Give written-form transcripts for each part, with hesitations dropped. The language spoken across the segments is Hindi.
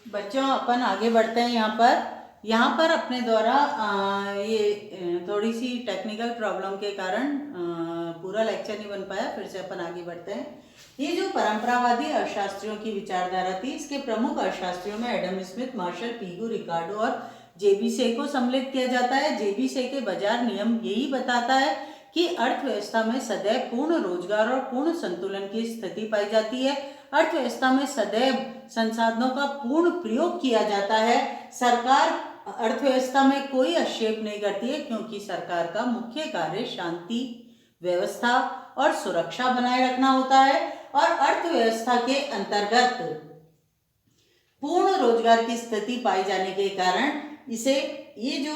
बच्चों अपन आगे बढ़ते हैं। यहाँ पर अपने द्वारा ये थोड़ी सी टेक्निकल प्रॉब्लम के कारण पूरा लेक्चर नहीं बन पाया। फिर से अपन आगे बढ़ते हैं। ये जो परंपरावादी अर्थशास्त्रियों की विचारधारा थी, इसके प्रमुख अर्थशास्त्रियों में एडम स्मिथ, मार्शल, पीगू, रिकार्डो और जेबी से को सम्मिलित किया जाता है। जेबी से के बाजार नियम यही बताता है कि अर्थव्यवस्था में सदैव पूर्ण रोजगार और पूर्ण संतुलन की स्थिति पाई जाती है। अर्थव्यवस्था में सदैव संसाधनों का पूर्ण प्रयोग किया जाता है। सरकार अर्थव्यवस्था में कोई हस्तक्षेप नहीं करती है, क्योंकि सरकार का मुख्य कार्य शांति, व्यवस्था और सुरक्षा बनाए रखना होता है। और अर्थव्यवस्था के अंतर्गत पूर्ण रोजगार की स्थिति पाई जाने के कारण इसे, ये जो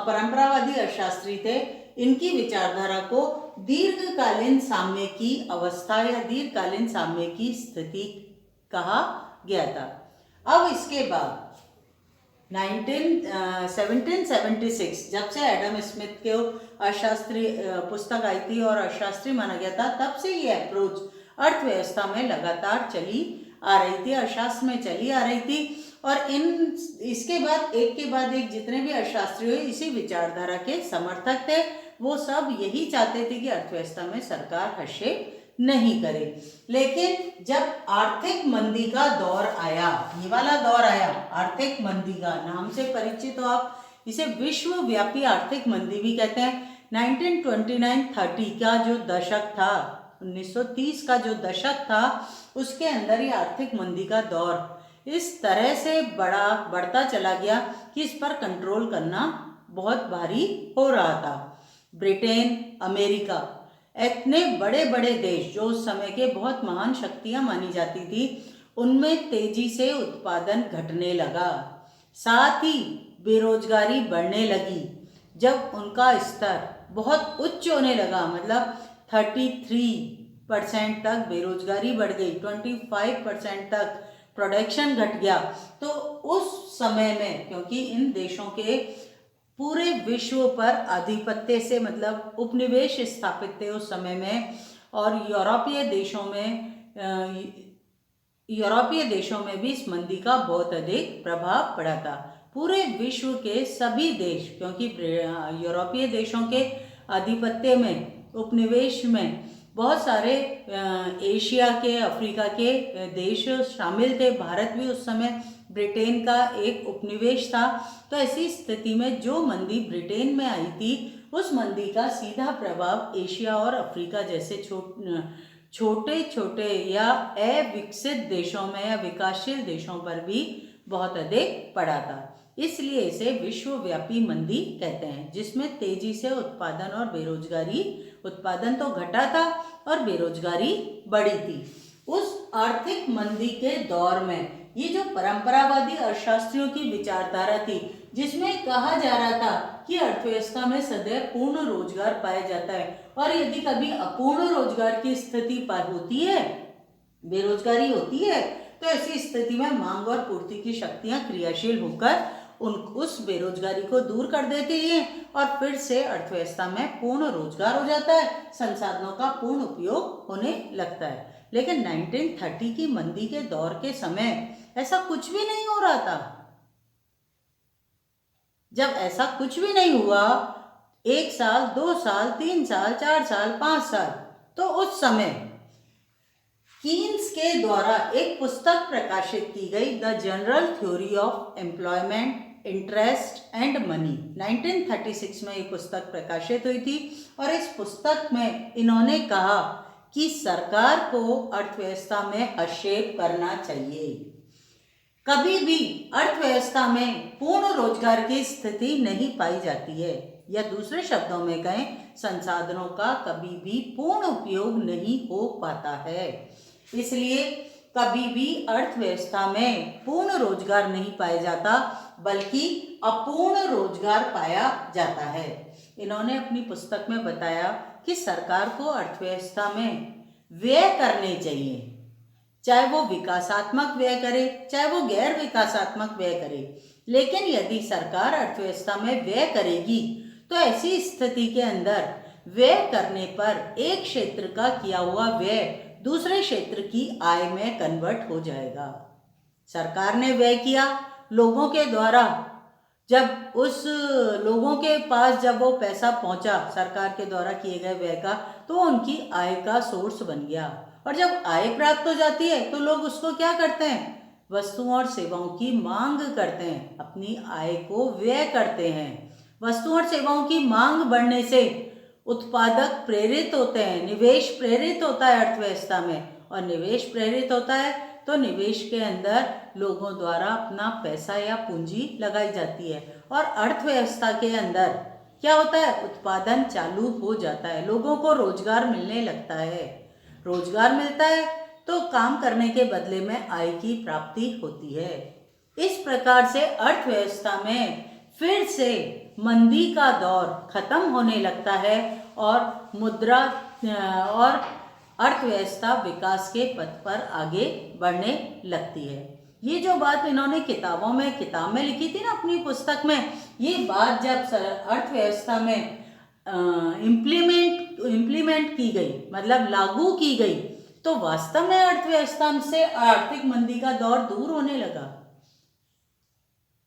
परंपरावादी अर्थशास्त्री थे, इनकी विचारधारा को दीर्घकालीन साम्य की अवस्था या दीर्घकालीन साम्य की स्थिति कहा गया था। अब इसके बाद 1776 जब से एडम स्मिथ के अर्थशास्त्री पुस्तक आई थी और अर्थशास्त्री माना गया था, तब से ये अप्रोच अर्थव्यवस्था में लगातार चली आ रही थी, अर्थशास्त्र में चली आ रही थी। और इसके बाद एक जितने भी अर्थशास्त्री हुए इसी विचारधारा के समर्थक थे। वो सब यही चाहते थे कि अर्थव्यवस्था में सरकार हस्तक्षेप नहीं करे। लेकिन जब आर्थिक मंदी का दौर आया, ये वाला दौर आया आर्थिक मंदी का, नाम से परिचित हो आप, इसे विश्वव्यापी आर्थिक मंदी भी कहते हैं। 1929-30 का जो दशक था, 1930 का जो दशक था, उसके अंदर ये आर्थिक मंदी का दौर इस तरह से बढ़ता चला गया कि इस पर कंट्रोल करना बहुत भारी हो रहा था। ब्रिटेन, अमेरिका, इतने बड़े बड़े देश जो उस समय के बहुत महान शक्तियां मानी जाती थी, उनमें तेजी से उत्पादन घटने लगा, साथ ही बेरोजगारी बढ़ने लगी। जब उनका स्तर बहुत उच्च होने लगा, मतलब 33% तक बेरोजगारी बढ़ गई, 25% तक प्रोडक्शन घट गया, तो उस समय में, क्योंकि इन देशों के पूरे विश्व पर आधिपत्य से मतलब उपनिवेश स्थापित थे उस समय में, और यूरोपीय देशों में भी इस मंदी का बहुत अधिक प्रभाव पड़ा था। पूरे विश्व के सभी देश, क्योंकि यूरोपीय देशों के आधिपत्य में, उपनिवेश में बहुत सारे एशिया के, अफ्रीका के देश शामिल थे। भारत भी उस समय ब्रिटेन का एक उपनिवेश था। तो ऐसी स्थिति में जो मंदी ब्रिटेन में आई थी, उस मंदी का सीधा प्रभाव एशिया और अफ्रीका जैसे छोटे छोटे या अविकसित देशों में या विकासशील देशों पर भी बहुत अधिक पड़ा था। इसलिए इसे विश्वव्यापी मंदी कहते हैं, जिसमें तेजी से उत्पादन और बेरोजगारी, उत्पादन तो घटा था और बेरोजगारी बढ़ी थी। उस आर्थिक मंदी के दौर में ये जो परंपरावादी अर्थशास्त्रियों की विचारधारा थी, जिसमें कहा जा रहा था कि अर्थव्यवस्था में सदैव पूर्ण रोजगार पाया जाता है, और यदि कभी अपूर्ण रोजगार की स्थिति पर होती है, बेरोजगारी होती है, तो ऐसी स्थिति में मांग और पूर्ति की शक्तियां क्रियाशील होकर उस बेरोजगारी को दूर कर देती है, और फिर से अर्थव्यवस्था में पूर्ण रोजगार हो जाता है, संसाधनों का पूर्ण उपयोग होने लगता है। लेकिन 1930 की मंदी के दौर के समय ऐसा कुछ भी नहीं हो रहा था। जब ऐसा कुछ भी नहीं हुआ, 1 साल, 2 साल, 3 साल, 4 साल, 5 साल, तो उस समय कीन्स के द्वारा एक पुस्तक प्रकाशित की गई, the general theory of employment, interest and money, 1936 में ये पुस्तक प्रकाशित हुई थी। और इस पुस्तक में इन्होंने कहा कि सरकार को अर्थव्यवस्था में हस्तक्षेप करना चाहिए। कभी भी अर्थव्यवस्था में पूर्ण रोजगार की स्थिति नहीं पाई जाती है, या दूसरे शब्दों में कहें, संसाधनों का कभी भी पूर्ण उपयोग नहीं हो पाता है। इसलिए कभी भी अर्थव्यवस्था में पूर्ण रोजगार नहीं पाया जाता, बल्कि अपूर्ण रोजगार पाया जाता है। इन्होंने अपनी पुस्तक में बताया कि सरकार को अर्थव्यवस्था में व्यय करने चाहिए, चाहे वो विकासात्मक व्यय करे, चाहे वो गैर विकासात्मक व्यय करे। लेकिन यदि सरकार अर्थव्यवस्था में व्यय करेगी, तो ऐसी स्थिति के अंदर व्यय करने पर एक क्षेत्र का किया हुआ व्यय दूसरे क्षेत्र की आय में कन्वर्ट हो जाएगा। सरकार ने व्यय किया, लोगों के द्वारा जब उस लोगों के पास जब वो पैसा पहुंचा सरकार के द्वारा किए गए व्यय का, तो उनकी आय का सोर्स बन गया। और जब आय प्राप्त हो जाती है तो लोग उसको क्या करते हैं, वस्तुओं और सेवाओं की मांग करते हैं, अपनी आय को व्यय करते हैं। वस्तुओं और सेवाओं की मांग बढ़ने से उत्पादक प्रेरित होते हैं, निवेश प्रेरित होता है अर्थव्यवस्था में, और निवेश प्रेरित होता है तो निवेश के अंदर लोगों द्वारा अपना पैसा या पूंजी लगाई जाती है, और अर्थव्यवस्था के अंदर क्या होता है, उत्पादन चालू हो जाता है, लोगों को रोजगार मिलने लगता है। रोजगार मिलता है तो काम करने के बदले में आय की प्राप्ति होती है। इस प्रकार से अर्थव्यवस्था में फिर से मंदी का दौर खत्म होने लगता है और मुद्रा और अर्थव्यवस्था विकास के पथ पर आगे बढ़ने लगती है। ये जो बात इन्होंने किताब में लिखी थी ना अपनी पुस्तक में, ये बात जब अर्थव्यवस्था में इम्प्लीमेंट की गई, मतलब लागू की गई, तो वास्तव में अर्थव्यवस्था से आर्थिक मंदी का दौर दूर होने लगा।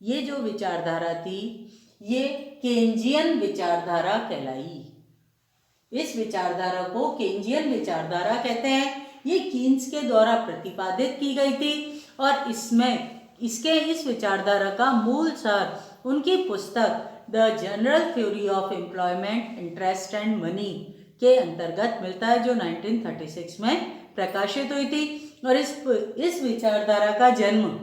ये जो विचारधारा थी ये केन्जियन विचारधारा कहलाई। इस विचारधारा को केन्जियन विचारधारा कहते हैं। ये कीन्स के द्वारा प्रतिपादित की गई थी और इस विचारधारा का मूल सार उनकी पुस्तक the general theory of employment, interest and money के अंतर्गत मिलता है, जो 1936 में प्रकाशित हुई थी। और इस विचारधारा का जन्म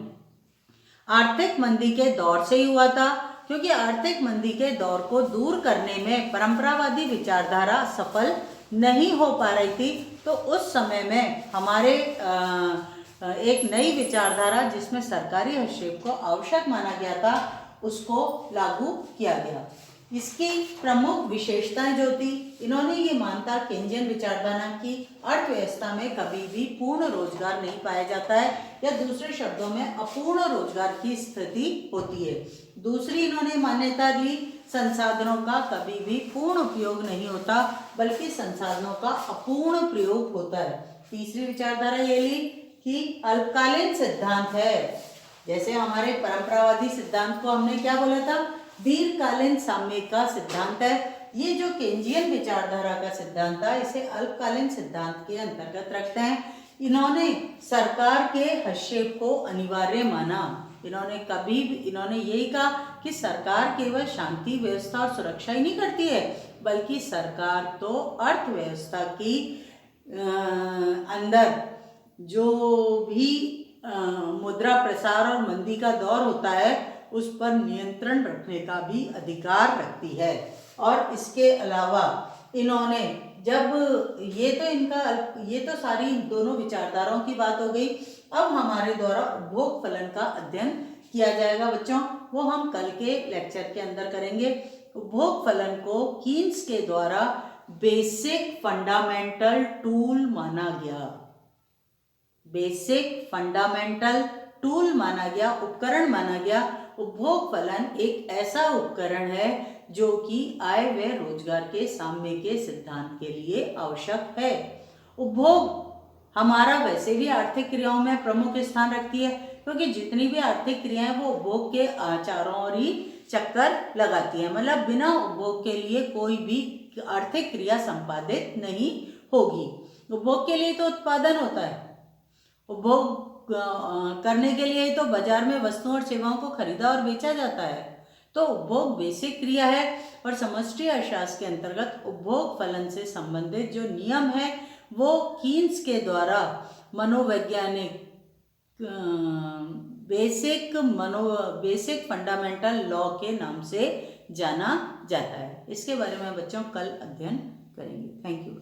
आर्थिक मंदी के दौर से ही हुआ था, क्योंकि आर्थिक मंदी के दौर को दूर करने में परंपरावादी विचारधारा सफल नहीं हो पा रही थी। तो उस समय में हमारे एक नई विचारधारा जिसमें सरकारी हस्तक्षेप को आवश्यक माना गया था, उसको लागू किया गया। इसकी प्रमुख विशेषताएं जो थी, इन्होंने ये मानता केन्जियन विचारधारा की अर्थव्यवस्था में कभी भी पूर्ण रोजगार नहीं पाया जाता है, या दूसरे शब्दों में अपूर्ण रोजगार की स्थिति होती है। दूसरी इन्होंने मान्यता ली, संसाधनों का कभी भी पूर्ण उपयोग नहीं होता, बल्कि संसाधनों का अपूर्ण प्रयोग होता है। तीसरी विचारधारा ये ली कि अल्पकालीन सिद्धांत है। जैसे हमारे परंपरावादी सिद्धांत को हमने क्या बोला था, दीर्घकालीन साम्य का सिद्धांत है। ये जो केन्जियन विचारधारा का सिद्धांत था, इसे अल्पकालीन सिद्धांत के अंतर्गत रखते हैं। इन्होंने सरकार के हस्तक्षेप को अनिवार्य माना। इन्होंने यही कहा कि सरकार केवल शांति, व्यवस्था और सुरक्षा ही नहीं करती है, बल्कि सरकार तो अर्थव्यवस्था की अंदर जो भी मुद्रा प्रसार और मंदी का दौर होता है उस पर नियंत्रण रखने का भी अधिकार रखती है। और इसके अलावा इन्होंने ये तो सारी दोनों विचारधाराओं की बात हो गई। अब हमारे द्वारा उपभोग फलन का अध्ययन किया जाएगा बच्चों, वो हम कल के लेक्चर के अंदर करेंगे। उपभोग फलन को कीन्स के द्वारा बेसिक फंडामेंटल टूल माना गया। बेसिक फंडामेंटल टूल माना गया, उपकरण माना गया। उपभोग फलन एक ऐसा उपकरण है जो कि आय व रोजगार के साम्य के सिद्धांत के लिए आवश्यक है। उपभोग हमारा वैसे भी आर्थिक क्रियाओं में प्रमुख स्थान रखती है, क्योंकि जितनी भी आर्थिक क्रियाएं वो उपभोग के चारों ओर ही चक्कर लगाती है। मतलब बिना उपभोग के लिए कोई भी आर्थिक क्रिया संपादित नहीं होगी। उपभोग के लिए तो उत्पादन होता है, उपभोग करने के लिए तो बाजार में वस्तुओं और सेवाओं को खरीदा और बेचा जाता है। तो उपभोग बेसिक क्रिया है और समष्टि अर्थशास्त्र के अंतर्गत उपभोग फलन से संबंधित जो नियम है वो कीन्स के द्वारा मनोवैज्ञानिक बेसिक फंडामेंटल लॉ के नाम से जाना जाता है। इसके बारे में बच्चों कल अध्ययन करेंगे। Thank you.